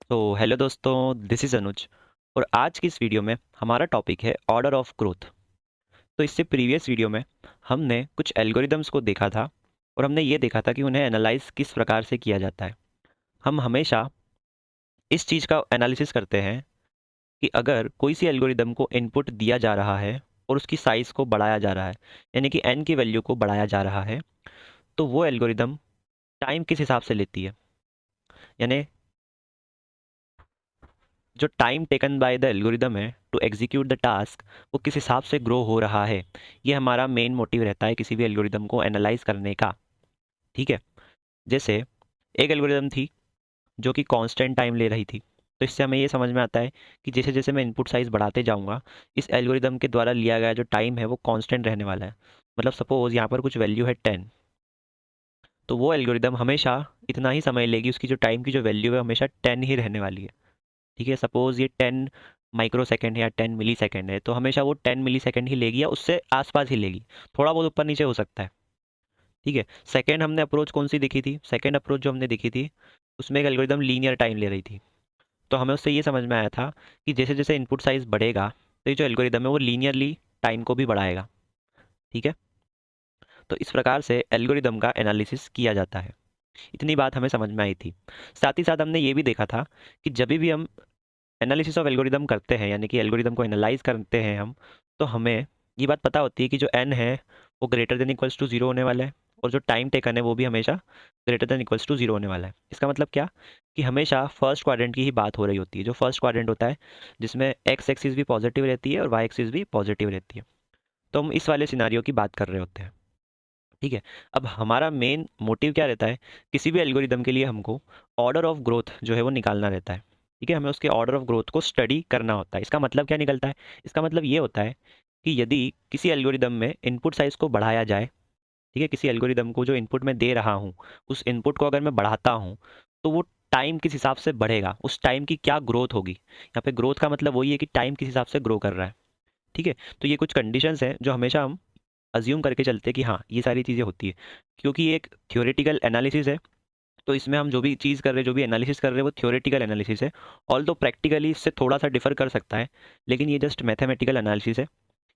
तो हेलो दोस्तों, this is अनुज। और आज की इस वीडियो में हमारा टॉपिक है ऑर्डर ऑफ ग्रोथ। तो इससे प्रीवियस वीडियो में हमने कुछ एल्गोरिदम्स को देखा था और हमने ये देखा था कि उन्हें एनालाइज किस प्रकार से किया जाता है। हम हमेशा इस चीज़ का एनालिसिस करते हैं कि अगर कोई सी एल्गोरिदम को इनपुट दिया जा रहा है और उसकी साइज़ को बढ़ाया जा रहा है, यानी कि एन की वैल्यू को बढ़ाया जा रहा है, तो वो एल्गोरिदम टाइम किस हिसाब से लेती है, यानी जो time taken by the algorithm है टू एग्जीक्यूट द टास्क, वो किस हिसाब से ग्रो हो रहा है। ये हमारा मेन मोटिव रहता है किसी भी एल्गोरिदम को एनालाइज करने का। ठीक है। जैसे एक एल्गोरिदम थी जो कि कांस्टेंट टाइम ले रही थी, तो इससे हमें ये समझ में आता है कि जैसे जैसे मैं इनपुट साइज बढ़ाते जाऊंगा, इस एल्गोरिदम के द्वारा लिया गया जो टाइम है वो कांस्टेंट रहने वाला है। मतलब सपोज यहाँ पर कुछ वैल्यू है 10, तो वो एल्गोरिदम हमेशा इतना ही समय लेगी, उसकी जो टाइम की जो वैल्यू है हमेशा 10 ही रहने वाली है। ठीक है। सपोज ये 10 माइक्रो सेकेंड है या 10 मिली सेकेंड है, तो हमेशा वो 10 मिली सेकेंड ही लेगी या उससे आसपास ही लेगी, थोड़ा बहुत ऊपर नीचे हो सकता है। ठीक है। सेकेंड हमने अप्रोच कौन सी देखी थी, सेकेंड अप्रोच जो हमने देखी थी उसमें एक एल्गोरिदम लीनियर टाइम ले रही थी। तो हमें उससे ये समझ में आया था कि जैसे जैसे इनपुट साइज बढ़ेगा तो ये जो एल्गोरिदम है वो लीनियरली टाइम को भी बढ़ाएगा। ठीक है। तो इस प्रकार से एल्गोरिदम का एनालिसिस किया जाता है। इतनी बात हमें समझ में आई थी। साथ ही साथ हमने ये भी देखा था कि जब भी हम एनालिसिस ऑफ एल्गोरिदम करते हैं, यानी कि एल्गोरिदम को एनालाइज करते हैं हम, तो हमें ये बात पता होती है कि जो एन है वो greater than equals to zero होने वाला है, और जो टाइम टेकन है वो भी हमेशा greater than equals to zero होने वाला है। इसका मतलब क्या, कि हमेशा फर्स्ट क्वाड्रेंट की ही बात हो रही होती है। जो फर्स्ट क्वाड्रेंट होता है जिसमें एक्स एक्सिस भी पॉजिटिव रहती है और वाई एक्सिस भी पॉजिटिव रहती है, तो हम इस वाले सिनारियो की बात कर रहे होते हैं। ठीक है। अब हमारा मेन मोटिव क्या रहता है, किसी भी एल्गोरिदम के लिए हमको ऑर्डर ऑफ ग्रोथ जो है वो निकालना रहता है। ठीक है। हमें उसके ऑर्डर ऑफ ग्रोथ को स्टडी करना होता है। इसका मतलब क्या निकलता है, इसका मतलब ये होता है कि यदि किसी एल्गोरिदम में इनपुट साइज को बढ़ाया जाए, ठीक है, किसी एल्गोरिदम को जो इनपुट मैं दे रहा हूँ उस इनपुट को अगर मैं बढ़ाता हूँ, तो वो टाइम किस हिसाब से बढ़ेगा, उस टाइम की क्या ग्रोथ होगी। यहाँ पे ग्रोथ का मतलब वही है कि टाइम किस हिसाब से ग्रो कर रहा है। ठीक है। तो ये कुछ कंडीशंस हैं जो हमेशा हम अज्यूम करके चलते हैं कि हाँ ये सारी चीज़ें होती है, क्योंकि ये एक थ्योरेटिकल एनालिसिस है। तो इसमें हम जो भी चीज़ कर रहे हैं, जो भी एनालिसिस कर रहे हैं, वो थ्योरेटिकल एनालिसिस है। ऑल दो प्रैक्टिकली इससे थोड़ा सा डिफर कर सकता है, लेकिन ये जस्ट मैथमेटिकल एनालिसिस है,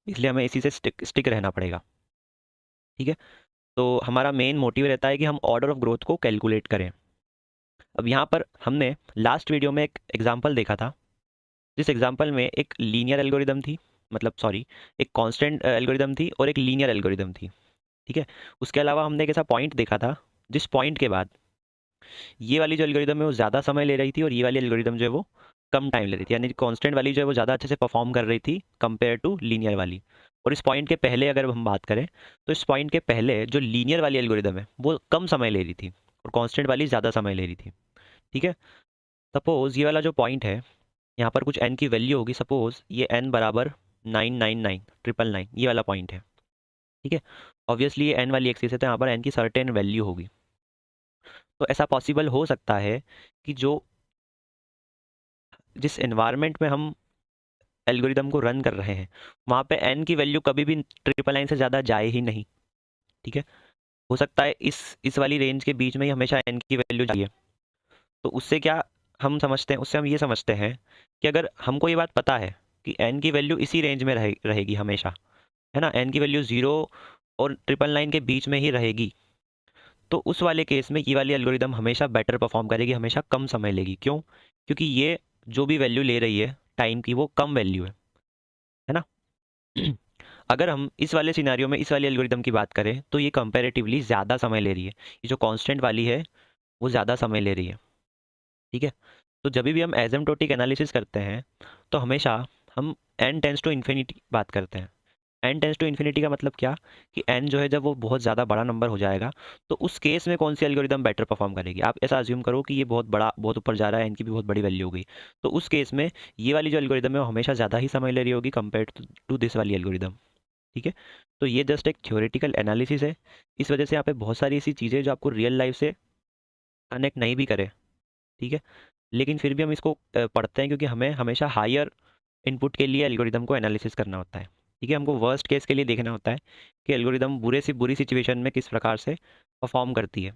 इसलिए हमें इसी से स्टिक रहना पड़ेगा। ठीक है। तो हमारा मेन मोटिव रहता है कि हम ऑर्डर ऑफ ग्रोथ को कैलकुलेट करें। अब यहाँ पर हमने लास्ट वीडियो में एक एग्जाम्पल देखा था, जिस एग्जाम्पल में एक लीनियर एल्गोरिदम थी, मतलब सॉरी, एक कांस्टेंट एल्गोरिदम थी और एक लीनियर एल्गोरिदम थी। ठीक है। उसके अलावा हमने एक ऐसा पॉइंट देखा था जिस पॉइंट के बाद ये वाली जो एल्गोरिदम है वो ज़्यादा समय ले रही थी और ये वाली एल्गोरिदम जो है वो कम टाइम ले रही थी, यानी कांस्टेंट वाली जो है वो ज़्यादा अच्छे से परफॉर्म कर रही थी कंपेयर टू लीनियर वाली। और इस पॉइंट के पहले अगर हम बात करें, तो इस पॉइंट के पहले जो लीनियर वाली एल्गोरिदम है वो कम समय ले रही थी और कांस्टेंट वाली ज़्यादा समय ले रही थी। ठीक है। सपोज ये वाला जो पॉइंट है, यहाँ पर कुछ एन की वैल्यू होगी, सपोज ये एन बराबर 999 999, ये वाला पॉइंट है। ठीक है। ऑब्वियसली ये एन वाली एक्सिस है, तो यहाँ पर एन की सर्टेन वैल्यू होगी। तो ऐसा पॉसिबल हो सकता है कि जो जिस एनवायरनमेंट में हम एल्गोरिदम को रन कर रहे हैं वहाँ पे एन की वैल्यू कभी भी ट्रिपल लाइन से ज़्यादा जाए ही नहीं। ठीक है। हो सकता है इस वाली रेंज के बीच में ही हमेशा एन की वैल्यू चाहिए। तो उससे क्या हम समझते हैं, उससे हम ये समझते हैं कि अगर हमको ये बात पता है कि एन की वैल्यू इसी रेंज में रहेगी हमेशा, है ना, एन की वैल्यू जीरो और ट्रिपल लाइन के बीच में ही रहेगी, तो उस वाले केस में ये वाली एल्गोरिदम हमेशा बेटर परफॉर्म करेगी, हमेशा कम समय लेगी। क्यों, क्योंकि ये जो भी वैल्यू ले रही है टाइम की वो कम वैल्यू है ना। अगर हम इस वाले सिनारियो में इस वाली एल्गोरिदम की बात करें तो ये कंपैरेटिवली ज़्यादा समय ले रही है, ये जो कांस्टेंट वाली है वो ज़्यादा समय ले रही है। ठीक है। तो जब भी हम एसिम्प्टोटिक एनालिसिस करते हैं तो हमेशा हम एन टेंस टू इन्फिनिटी बात करते हैं। एन टेंस टू इन्फिनिटी का मतलब क्या, कि एन जो है जब वो बहुत ज़्यादा बड़ा नंबर हो जाएगा तो उस केस में कौन सी एल्गोरिदम बेटर परफॉर्म करेगी। आप ऐसा अज्यूम करो कि ये बहुत बड़ा, बहुत ऊपर जा रहा है, एन की भी बहुत बड़ी वैल्यू हो गई, तो उस केस में ये वाली जो एल्गोरिदम है वो हमेशा ज़्यादा ही समय ले रही होगी कंपेयर टू दिस वाली एल्गोरिदम। ठीक है। तो ये जस्ट एक थ्योरेटिकल एनालिसिस है, इस वजह से यहाँ पे बहुत सारी ऐसी चीज़ें जो आपको रियल लाइफ से कनेक्ट नहीं भी करे। ठीक है। लेकिन फिर भी हम इसको पढ़ते हैं क्योंकि हमें हमेशा हायर इनपुट के लिए एल्गोरिदम को एनालिसिस करना होता है। ठीक है। हमको वर्स्ट केस के लिए देखना होता है कि एल्गोरिदम बुरे से बुरी सिचुएशन में किस प्रकार से परफॉर्म करती है।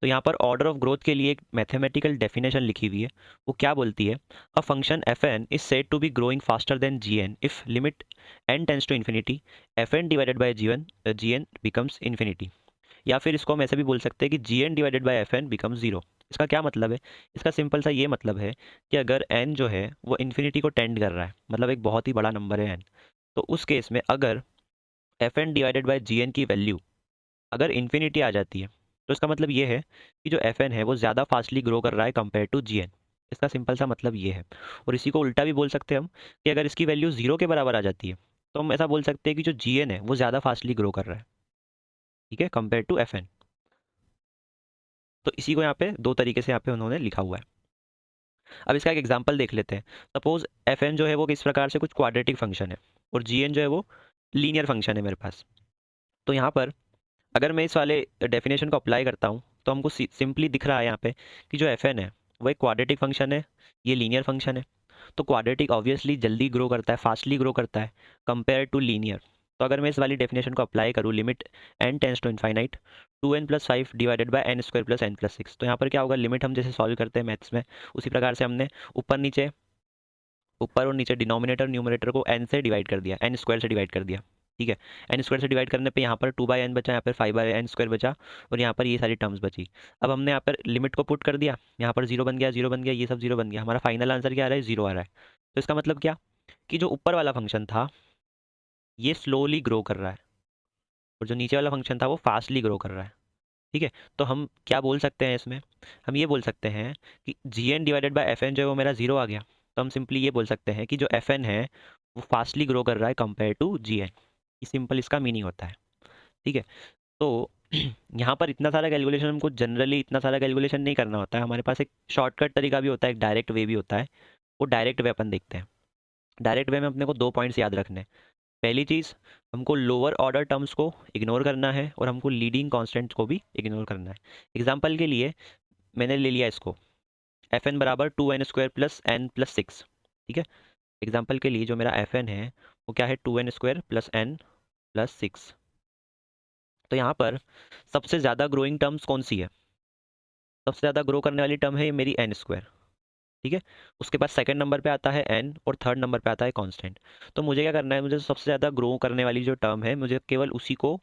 तो यहाँ पर ऑर्डर ऑफ ग्रोथ के लिए एक मैथमेटिकल डेफिनेशन लिखी हुई है। वो क्या बोलती है? A function f n is said to be growing faster than g n if limit n tends to infinity f n divided by g n becomes infinity. या फिर इसको हम ऐसे भी बोल सकते हैं कि g n divided by f n becomes zero. इसका क्या मतलब है? इसका सिंपल सा ये मतलब है कि अगर एन जो है वो इन्फिनिटी को टेंड कर रहा है, मतलब एक बहुत ही बड़ा नंबर है एन, तो उस केस में अगर f n divided by g n की वैल्यू अगर इन्फिनिटी आ जाती है, तो इसका मतलब ये है कि जो एफ एन है वो ज़्यादा फास्टली ग्रो कर रहा है कंपेयर टू जी एन। इसका सिंपल सा मतलब ये है। और इसी को उल्टा भी बोल सकते हैं हम, कि अगर इसकी वैल्यू जीरो के बराबर आ जाती है, तो हम ऐसा बोल सकते हैं कि जो जी एन है वो ज़्यादा फास्टली ग्रो कर रहा है, ठीक है, कंपेयर टू एफ एन। तो इसी को यहाँ पे दो तरीके से यहाँ पे उन्होंने लिखा हुआ है। अब इसका एक एग्जांपल देख लेते हैं। सपोज एफ एन जो है वो किस प्रकार से कुछ क्वाड्रेटिक फंक्शन है, और जी एन जो है वो लीनियर फंक्शन है मेरे पास। तो यहाँ पर अगर मैं इस वाले डेफिनेशन को अप्लाई करता हूँ, तो हमको सिंपली दिख रहा है यहाँ पे कि जो एफ एन है वो एक क्वाड्रेटिक फंक्शन है, ये लीनियर फंक्शन है। तो क्वाड्रेटिक ऑब्वियसली जल्दी ग्रो करता है, फास्टली ग्रो करता है कंपेयर टू लीनियर। तो अगर मैं इस वाली डेफिनेशन को अप्लाई करूँ, limit n tends to infinite two n plus five divided by n square plus n plus six, तो यहाँ पर क्या होगा? लिमिट हम जैसे सॉल्व करते हैं मैथ्स में, उसी प्रकार से हमने ऊपर और नीचे डिनोमिनेटर न्यूमरेटर को एन से डिवाइड कर दिया, एन स्क्वायर से डिवाइड कर दिया। ठीक है, एन स्क्वायर से डिवाइड करने पे यहाँ पर टू बाई एन बचा, यहाँ पर फाइव बाई एन स्क्वायर बचा, और यहाँ पर ये सारी टर्म्स बची। अब हमने यहाँ पर लिमिट को पुट कर दिया, यहाँ पर जीरो बन गया, जीरो बन गया, ये सब जीरो बन गया। हमारा फाइनल आंसर क्या आ रहा है? जीरो आ रहा है। तो इसका मतलब क्या कि जो ऊपर वाला फंक्शन था ये स्लोली ग्रो कर रहा है, और जो नीचे वाला फंक्शन था वो फास्टली ग्रो कर रहा है। ठीक है, तो हम क्या बोल सकते हैं इसमें? हम ये बोल सकते हैं कि g n divided by f n जो है वो मेरा जीरो आ गया। तो हम सिंपली ये बोल सकते हैं कि जो एफ एन है वो फास्टली ग्रो कर रहा है कंपेयर टू जी एन। ये सिंपल इसका मीनिंग होता है। ठीक है, तो यहाँ पर इतना सारा कैलकुलेशन हमको जनरली इतना सारा कैलकुलेशन नहीं करना होता है। हमारे पास एक शॉर्टकट तरीका भी होता है, एक डायरेक्ट वे भी होता है। वो डायरेक्ट वे अपन देखते हैं। डायरेक्ट वे में अपने को दो पॉइंट्स याद रखने हैं। पहली चीज़, हमको लोअर ऑर्डर टर्म्स को इग्नोर करना है, और हमको लीडिंग कॉन्स्टेंट्स को भी इग्नोर करना है। एग्जाम्पल के लिए मैंने ले लिया इसको एफ एन बराबर two n square plus n plus six. ठीक है, एग्जाम्पल के लिए जो मेरा एफ एन है वो क्या है? Two n square plus n plus six. तो यहाँ पर सबसे ज़्यादा ग्रोइंग टर्म्स कौन सी है? सबसे ज़्यादा ग्रो करने वाली टर्म है ये मेरी एन स्क्वायर। ठीक है, उसके बाद सेकंड नंबर पे आता है एन, और थर्ड नंबर पे आता है कांस्टेंट। तो मुझे क्या करना है? मुझे सबसे ज़्यादा ग्रो करने वाली जो टर्म है मुझे केवल उसी को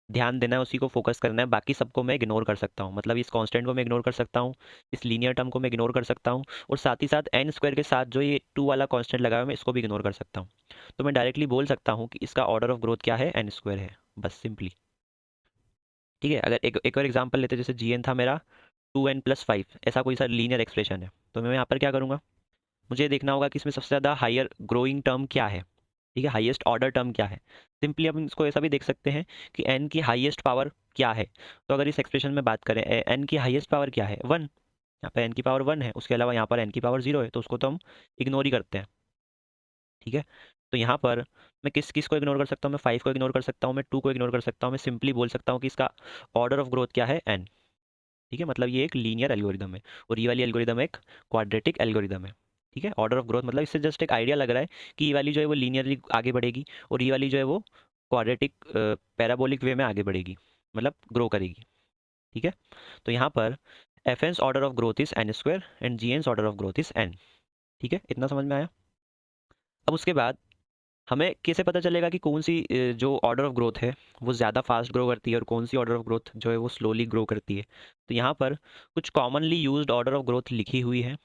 ध्यान देना है, उसी को फोकस करना है। बाकी सबको मैं इग्नोर कर सकता हूँ, मतलब इस कांस्टेंट को मैं इग्नोर कर सकता हूँ, इस लीनियर टर्म को मैं इग्नोर कर सकता हूँ, और साथ ही साथ एन स्क्वायर के साथ जो ये टू वाला कांस्टेंट लगा हुआ है मैं इसको भी इग्नोर कर सकता हूँ। तो मैं डायरेक्टली बोल सकता हूँ कि इसका ऑर्डर ऑफ ग्रोथ क्या है? एन स्क्वायर है, बस सिंपली। ठीक है, अगर एक और एग्जाम्पल लेते हैं, जैसे जी एन था मेरा टू एन प्लस फाइव, ऐसा कोई सा लीनियर एक्सप्रेशन है, तो मैं यहाँ पर क्या करूँगा? मुझे देखना होगा कि इसमें सबसे ज़्यादा हायर ग्रोइंग टर्म क्या है। ठीक है, हाईएस्ट ऑर्डर टर्म क्या है। सिंपली हम इसको ऐसा भी देख सकते हैं कि एन की हाईएस्ट पावर क्या है। तो अगर इस एक्सप्रेशन में बात करें, एन की हाईएस्ट पावर क्या है? वन। यहाँ पे एन की पावर वन है, उसके अलावा यहाँ पर एन की पावर जीरो है, तो उसको तो हम इग्नोर ही करते हैं। ठीक है, तो यहाँ पर मैं किस किस को इग्नोर कर सकता हूँ? मैं फाइव को इग्नोर कर सकता हूँ, मैं टू को इग्नोर कर सकता हूँ। मैं सिंपली बोल सकता हूँ कि इसका ऑर्डर ऑफ ग्रोथ क्या है? एन। ठीक है, मतलब ये एक लीनियर एल्गोरिदम है, और ये वाली एल्गोरिदम एक क्वाड्रेटिक एल्गोरिदम है। ठीक है, ऑर्डर ऑफ ग्रोथ मतलब इससे जस्ट एक आइडिया लग रहा है कि ये वाली जो है वो लीनियरली आगे बढ़ेगी, और ये वाली जो है वो क्वाड्रेटिक पैराबोलिक वे में आगे बढ़ेगी, मतलब ग्रो करेगी। ठीक है, तो यहाँ पर f n order of growth is n square and g n order of growth is n. ठीक है, इतना समझ में आया? अब उसके बाद हमें कैसे पता चलेगा कि कौन सी जो ऑर्डर ऑफ ग्रोथ है वो ज़्यादा फास्ट ग्रो करती है, और कौन सी ऑर्डर ऑफ ग्रोथ जो है वो स्लोली ग्रो करती है? तो यहाँ पर कुछ commonly used order of growth लिखी हुई है।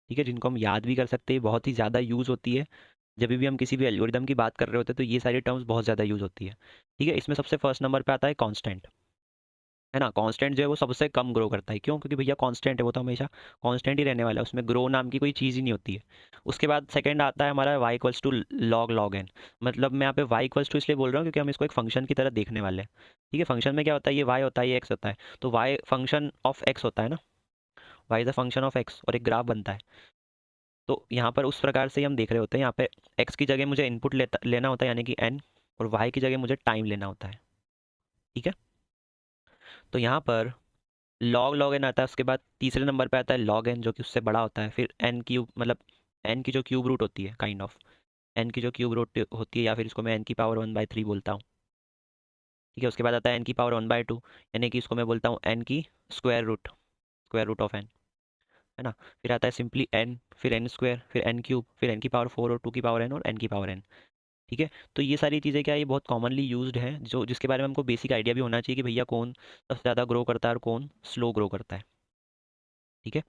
ठीक है, जिनको हम याद भी कर सकते हैं, बहुत ही ज़्यादा यूज़ होती है। जब भी हम किसी भी एल्गोरिदम की बात कर रहे होते हैं तो ये सारी टर्म्स बहुत ज़्यादा यूज़ होती है। ठीक है, इसमें सबसे फर्स्ट नंबर पे आता है कांस्टेंट। है ना, कांस्टेंट जो है वो सबसे कम ग्रो करता है। क्यों? क्योंकि भैया कांस्टेंट है, वो तो हमेशा कांस्टेंट ही रहने वाला है, उसमें ग्रो नाम की कोई चीज़ ही नहीं होती है। उसके बाद सेकंड आता है हमारा y equals to log log n. मतलब मैं यहाँ पे y इक्वल्स टू इसलिए बोल रहा हूँ क्योंकि हम इसको एक फंक्शन की तरह देखने वाले हैं। ठीक है, फंक्शन में क्या होता है? ये y होता है, ये x होता है। तो y फंक्शन ऑफ x होता है ना, y is a function of x, और एक ग्राफ बनता है। तो यहाँ पर उस प्रकार से ही हम देख रहे होते हैं। यहाँ पे x की जगह मुझे इनपुट लेना होता है यानी कि n, और y की जगह मुझे टाइम लेना होता है। ठीक है, तो यहाँ पर लॉग लॉग एन आता है, उसके बाद तीसरे नंबर पे आता है लॉग एन जो कि उससे बड़ा होता है। फिर एन क्यूब, मतलब एन की जो क्यूब रूट होती है, काइंड ऑफ एन की जो क्यूब रूट होती है, या फिर इसको मैं एन की पावर वन बाई थ्री बोलता हूँ। ठीक है, उसके बाद आता है एन की पावर वन बाई टू, यानी कि इसको मैं बोलता हूँ एन की स्क्वायर रूट ऑफ एन, है ना। फिर आता है सिंपली एन, फिर एन स्क्वायर, फिर एन क्यूब, फिर एन की पावर 4 और 2 की पावर एन और एन की पावर एन। ठीक है। तो ये सारी चीज़ें क्या है, ये बहुत कॉमनली यूज्ड हैं, जो जिसके बारे में हमको बेसिक आइडिया भी होना चाहिए कि भैया कौन सबसे ज़्यादा ग्रो करता है और कौन स्लो ग्रो करता है। ठीक है।